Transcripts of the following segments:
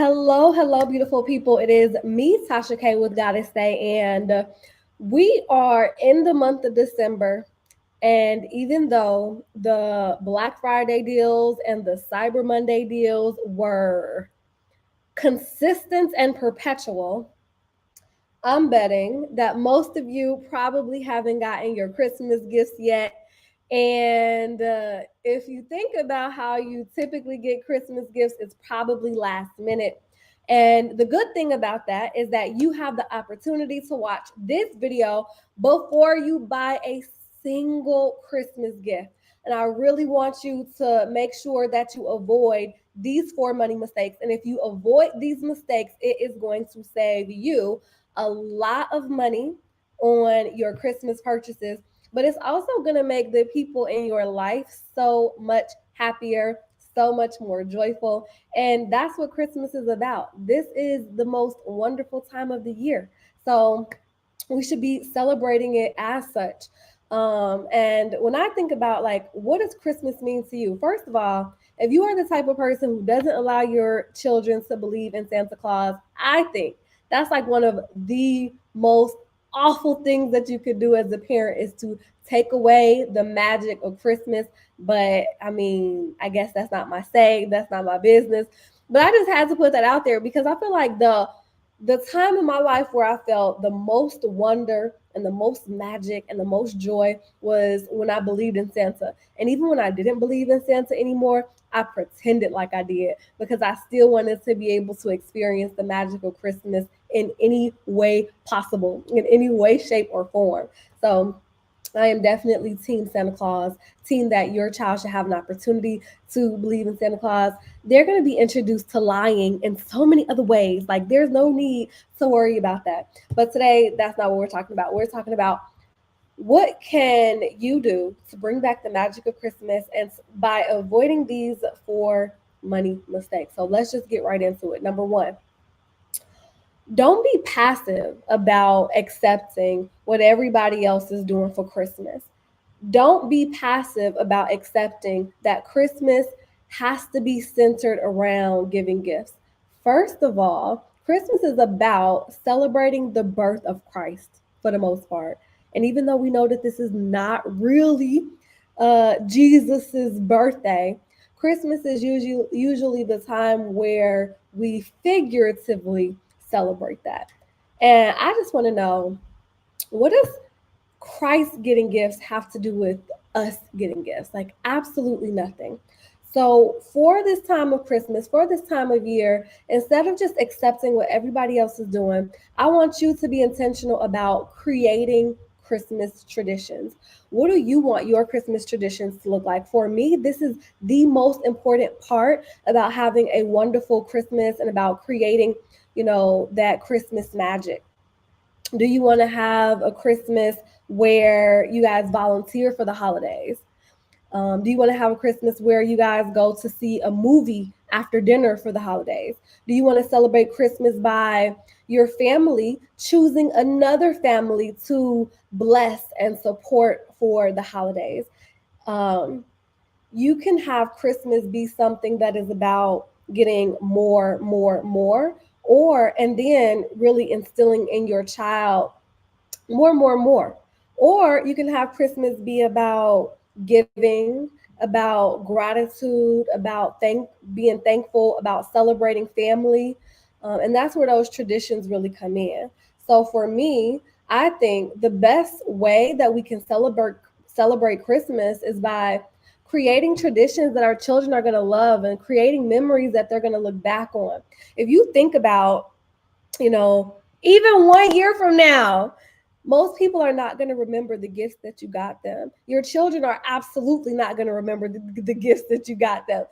Hello, hello, beautiful people. It is me, Tasha K with Goddess Day, and we are in the month of December. And even though the Black Friday deals and the Cyber Monday deals were consistent and perpetual, I'm betting that most of you probably haven't gotten your Christmas gifts yet. And if you think about how you typically get Christmas gifts, it's probably last minute. And the good thing about that is that you have the opportunity to watch this video before you buy a single Christmas gift. And I really want you to make sure that you avoid these four money mistakes. And if you avoid these mistakes, it is going to save you a lot of money on your Christmas purchases, but it's also going to make the people in your life so much happier, so much more joyful. And that's what Christmas is about. This is the most wonderful time of the year. So we should be celebrating it as such. And when I think about like, what does Christmas mean to you? First of all, if you are the type of person who doesn't allow your children to believe in Santa Claus, I think that's like one of the most awful things that you could do as a parent is to take away the magic of Christmas. But I mean, I guess that's not my say, that's not my business. But I just had to put that out there because I feel like the time in my life where I felt the most wonder and the most magic and the most joy was when I believed in Santa. And even when I didn't believe in Santa anymore, I pretended like I did because I still wanted to be able to experience the magic of Christmas in any way possible, in any way, shape, or form. So I am definitely Team Santa Claus, team that your child should have an opportunity to believe in Santa Claus. They're going to be introduced to lying in so many other ways. Like, there's no need to worry about that. But today, that's not what we're talking about. We're talking about what can you do to bring back the magic of Christmas and by avoiding these four money mistakes. So let's just get right into it. Number one, don't be passive about accepting what everybody else is doing for Christmas. Don't be passive about accepting that Christmas has to be centered around giving gifts. First of all, Christmas is about celebrating the birth of Christ for the most part. And even though we know that this is not really Jesus's birthday, Christmas is usually the time where we figuratively celebrate that. And I just want to know, what does Christ getting gifts have to do with us getting gifts? Like, absolutely nothing. So, for this time of Christmas, for this time of year, instead of just accepting what everybody else is doing, I want you to be intentional about creating Christmas traditions. What do you want your Christmas traditions to look like? For me, this is the most important part about having a wonderful Christmas and about creating, that Christmas magic. Do you want to have a Christmas where you guys volunteer for the holidays? Do you want to have a Christmas where you guys go to see a movie after dinner for the holidays? Do you want to celebrate Christmas by your family choosing another family to bless and support for the holidays? Um, you can have Christmas be something that is about getting more, more, more, or and then really instilling in your child more, more, more. Or you can have Christmas be about giving, about gratitude, about being thankful, about celebrating family, and that's where those traditions really come in. So for me, I think the best way that we can celebrate Christmas is by creating traditions that our children are going to love and creating memories that they're going to look back on. If you think about, you know, even 1 year from now, most people are not going to remember the gifts that you got them. Your children are absolutely not going to remember the gifts that you got them.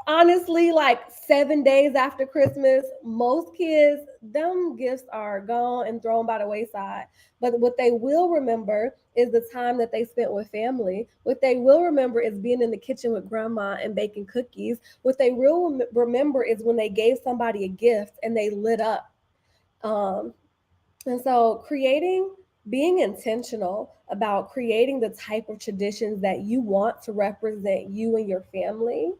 Honestly, like 7 days after Christmas, most kids, them gifts are gone and thrown by the wayside. But what they will remember is the time that they spent with family. What they will remember is being in the kitchen with grandma and baking cookies. What they will remember is when they gave somebody a gift and they lit up. Um, and so being intentional about creating the type of traditions that you want to represent you and your family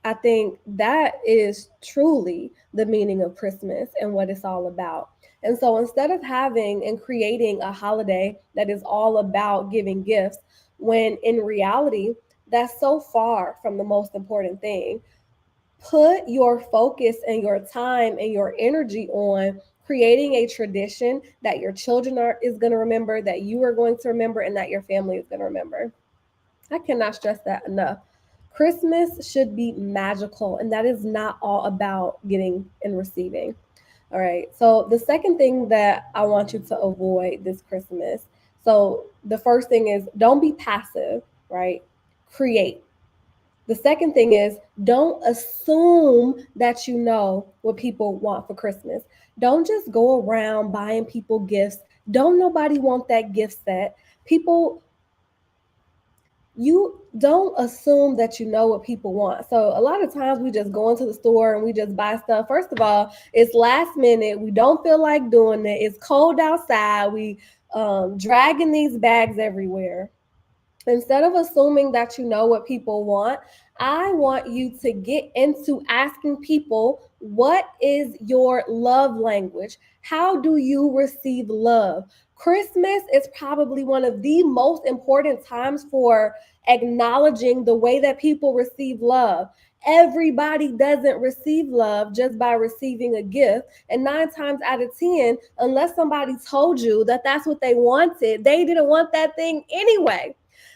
I think that is truly the meaning of Christmas and what it's all about. And so instead of having and creating a holiday that is all about giving gifts, when in reality, that's so far from the most important thing, put your focus and your time and your energy on creating a tradition that your children is going to remember, that you are going to remember, and that your family is going to remember. I cannot stress that enough. Christmas should be magical, and that is not all about getting and receiving. All right. So, the second thing that I want you to avoid this Christmas. So, the first thing is don't be passive, right? Create. The second thing is don't assume that you know what people want for Christmas. Don't just go around buying people gifts. Don't nobody want that gift set. People, you don't assume that you know what people want. So a lot of times we just go into the store and we just buy stuff. First of all, it's last minute. We don't feel like doing it. It's cold outside. We dragging these bags everywhere. Instead of assuming that you know what people want, I want you to get into asking people, what is your love language? How do you receive love? Christmas is probably one of the most important times for acknowledging the way that people receive love. Everybody doesn't receive love just by receiving a gift. And 9 times out of 10, unless somebody told you that that's what they wanted, they didn't want that thing anyway.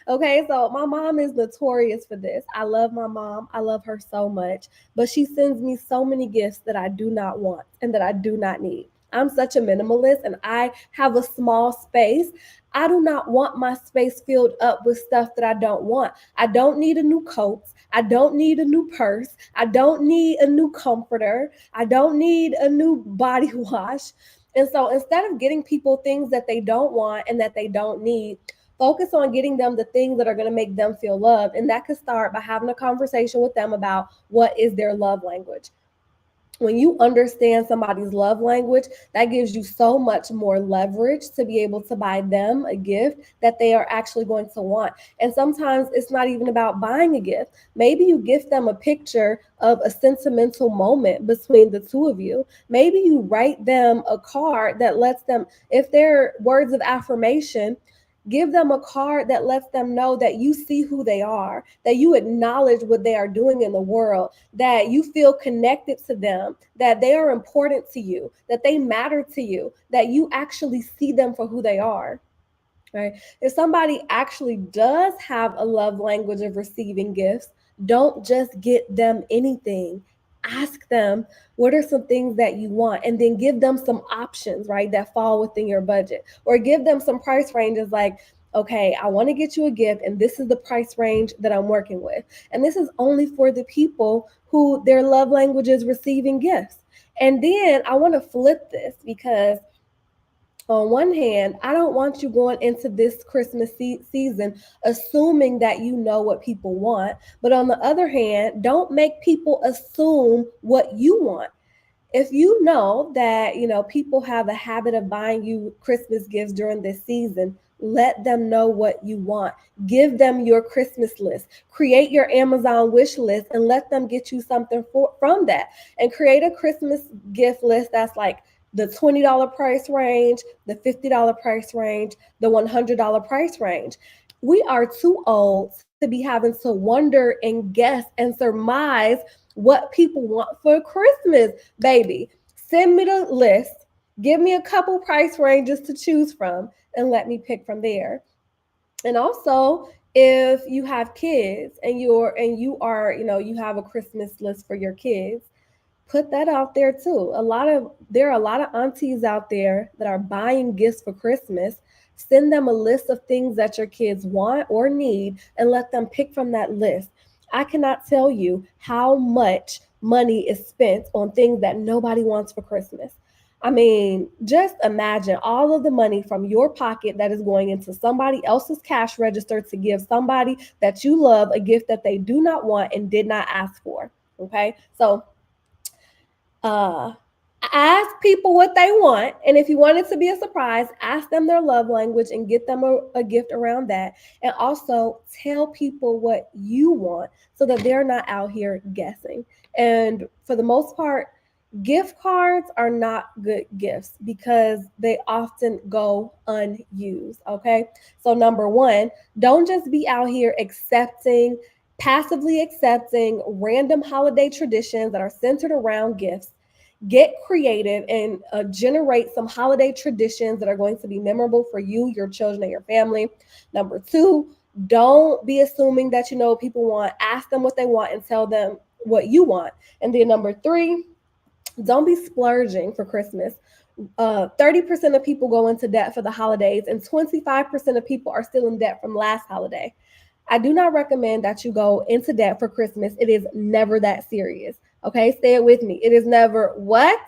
Okay, so my mom is notorious for this. I love my mom. I love her so much, but she sends me so many gifts that I do not want and that I do not need. I'm such a minimalist and I have a small space. I do not want my space filled up with stuff that I don't want. I don't need a new coat. I don't need a new purse. I don't need a new comforter. I don't need a new body wash. And so instead of getting people things that they don't want and that they don't need, focus on getting them the things that are going to make them feel loved. And that could start by having a conversation with them about what is their love language. When you understand somebody's love language, that gives you so much more leverage to be able to buy them a gift that they are actually going to want. And sometimes it's not even about buying a gift. Maybe you gift them a picture of a sentimental moment between the two of you. Maybe you write them a card that lets them, if they're words of affirmation, give them a card that lets them know that you see who they are, that you acknowledge what they are doing in the world, that you feel connected to them, that they are important to you, that they matter to you, that you actually see them for who they are. Right? If somebody actually does have a love language of receiving gifts, don't just get them anything. Ask them, what are some things that you want? And then give them some options, right, that fall within your budget. Or give them some price ranges like, okay, I want to get you a gift, and this is the price range that I'm working with. And this is only for the people who their love language is receiving gifts. And then I want to flip this because on one hand, I don't want you going into this Christmas season assuming that you know what people want. But on the other hand, don't make people assume what you want. If you know that, people have a habit of buying you Christmas gifts during this season, let them know what you want. Give them your Christmas list. Create your Amazon wish list and let them get you something from that. And create a Christmas gift list that's like the $20 price range, the $50 price range, the $100 price range. We are too old to be having to wonder and guess and surmise what people want for Christmas, baby. Send me the list, give me a couple price ranges to choose from, and let me pick from there. And also, if you have kids and you have a Christmas list for your kids, put that out there too. There are a lot of aunties out there that are buying gifts for Christmas. Send them a list of things that your kids want or need and let them pick from that list. I cannot tell you how much money is spent on things that nobody wants for Christmas. I mean, just imagine all of the money from your pocket that is going into somebody else's cash register to give somebody that you love a gift that they do not want and did not ask for. Okay. So, uh, Ask people what they want. And if you want it to be a surprise, ask them their love language and get them a gift around that. And also tell people what you want so that they're not out here guessing. And for the most part, gift cards are not good gifts because they often go unused. Okay. So, number one, don't just be out here passively accepting random holiday traditions that are centered around gifts. Get creative and generate some holiday traditions that are going to be memorable for you, your children, and your family. Number two, don't be assuming that you know what people want. Ask them what they want and tell them what you want. And then number three, don't be splurging for Christmas. 30% of people go into debt for the holidays, and 25% of people are still in debt from last holiday. I do not recommend that you go into debt for Christmas. It is never that serious. Okay, say it with me. It is never what?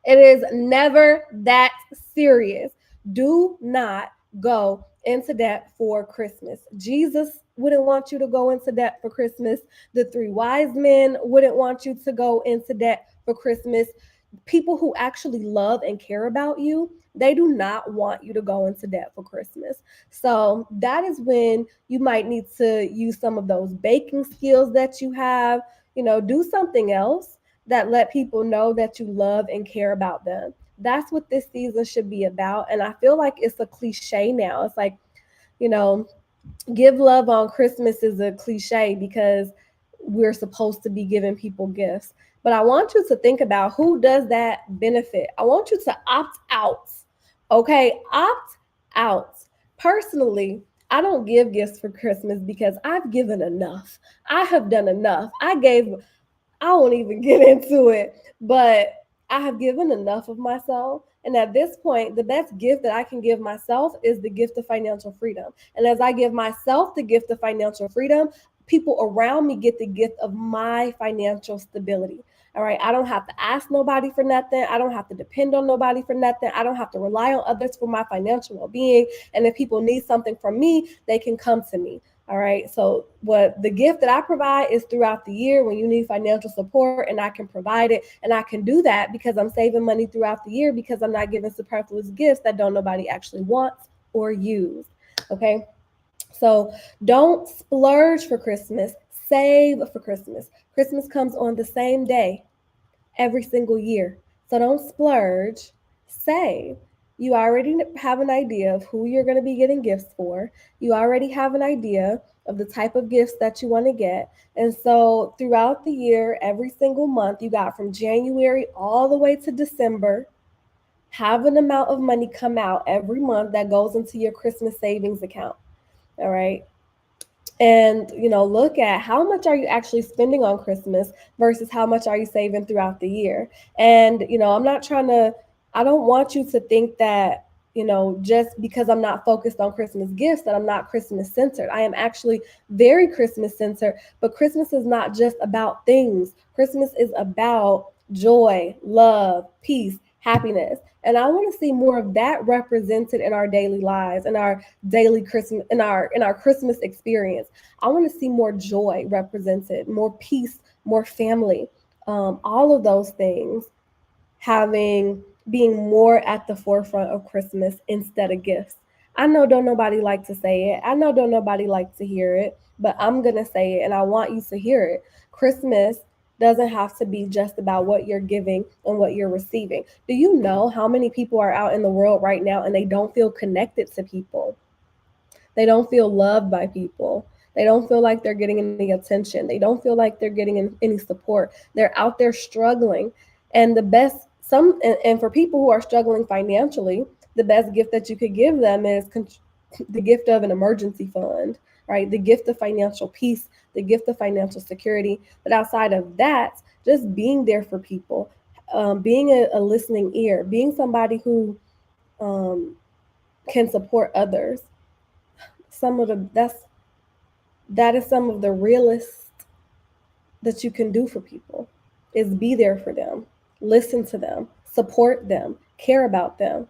It is never that serious. Do not go into debt for Christmas. Jesus wouldn't want you to go into debt for Christmas. The three wise men wouldn't want you to go into debt for Christmas. People who actually love and care about you, they do not want you to go into debt for Christmas. So that is when you might need to use some of those baking skills that you have, do something else that let people know that you love and care about them. That's what this season should be about. And I feel like it's a cliche now. It's like, you know, give love on Christmas is a cliche because we're supposed to be giving people gifts. But I want you to think about who does that benefit. I want you to opt out. Okay, opt out. Personally, I don't give gifts for Christmas because I've given enough. I have done enough. I won't even get into it, but I have given enough of myself. And at this point, the best gift that I can give myself is the gift of financial freedom. And as I give myself the gift of financial freedom, people around me get the gift of my financial stability. All right. I don't have to ask nobody for nothing. I don't have to depend on nobody for nothing. I don't have to rely on others for my financial well being. And if people need something from me, they can come to me. All right. So what the gift that I provide is throughout the year when you need financial support, and I can provide it. And I can do that because I'm saving money throughout the year because I'm not giving superfluous gifts that don't nobody actually wants or use. Okay. So don't splurge for Christmas. Save for Christmas. Christmas comes on the same day every single year. So don't splurge. Save. You already have an idea of who you're going to be getting gifts for. You already have an idea of the type of gifts that you want to get. And so throughout the year, every single month, you got from January all the way to December, have an amount of money come out every month that goes into your Christmas savings account. All right. And look at how much are you actually spending on Christmas versus how much are you saving throughout the year. And I don't want you to think that just because I'm not focused on Christmas gifts that I'm not Christmas centered. I am actually very Christmas centered, but Christmas is not just about things. Christmas is about joy, love, peace, happiness. And I want to see more of that represented in our daily lives, in our daily Christmas, in our Christmas experience. I want to see more joy represented, more peace, more family, all of those things being more at the forefront of Christmas instead of gifts. I know don't nobody like to say it. I know don't nobody like to hear it, but I'm gonna say it and I want you to hear it. Christmas doesn't have to be just about what you're giving and what you're receiving. Do you know how many people are out in the world right now and they don't feel connected to people? They don't feel loved by people. They don't feel like they're getting any attention. They don't feel like they're getting any support. They're out there struggling. And for people who are struggling financially, the best gift that you could give them is the gift of an emergency fund, right? The gift of financial peace, the gift of financial security. But outside of that, just being there for people, being a listening ear, being somebody who um, can support others. Some of the that is some of the realest that you can do for people is be there for them, listen to them, support them, care about them.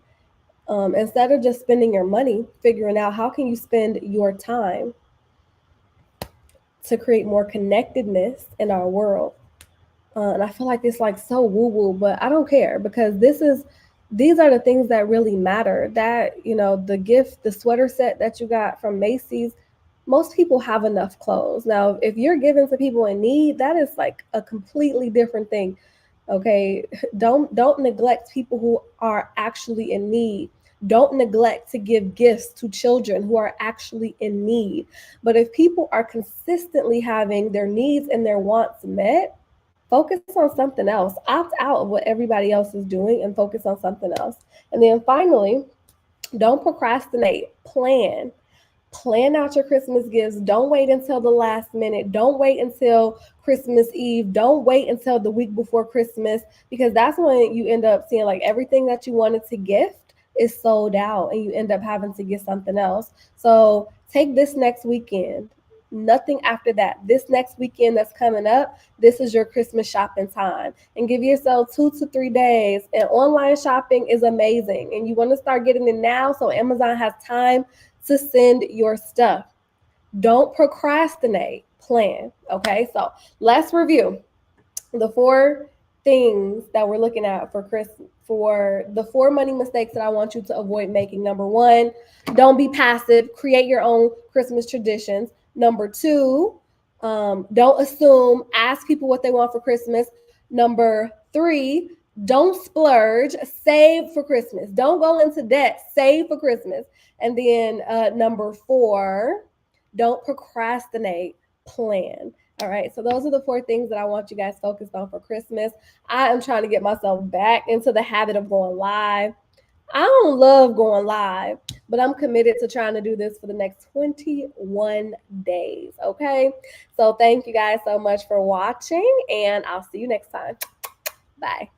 Instead of just spending your money, figuring out how can you spend your time to create more connectedness in our world. And I feel like it's like so woo woo, but I don't care because these are the things that really matter. That, the gift, the sweater set that you got from Macy's, most people have enough clothes. Now, if you're giving to people in need, that is like a completely different thing. Okay, don't neglect people who are actually in need. Don't neglect to give gifts to children who are actually in need. But if people are consistently having their needs and their wants met, focus on something else. Opt out of what everybody else is doing and focus on something else. And then finally, don't procrastinate. Plan out your Christmas gifts. Don't wait until the last minute. Don't wait until Christmas Eve. Don't wait until the week before Christmas, because that's when you end up seeing like everything that you wanted to gift is sold out and you end up having to get something else. So take this next weekend. Nothing after that. This next weekend that's coming up, this is your Christmas shopping time. And give yourself 2 to 3 days. And online shopping is amazing. And you want to start getting it now so Amazon has time to send your stuff. Don't procrastinate, plan. Okay, so let's review the 4 things that we're looking at for Christmas. For the 4 money mistakes that I want you to avoid making. Number 1, don't be passive. Create your own Christmas traditions. Number 2, don't assume. Ask people what they want for Christmas. Number 3, don't splurge. Save for Christmas. Don't go into debt. Save for Christmas. And then number 4, don't procrastinate. Plan. All right, so those are the 4 things that I want you guys focused on for Christmas. I am trying to get myself back into the habit of going live. I don't love going live, but I'm committed to trying to do this for the next 21 days. Okay, so thank you guys so much for watching, and I'll see you next time. Bye.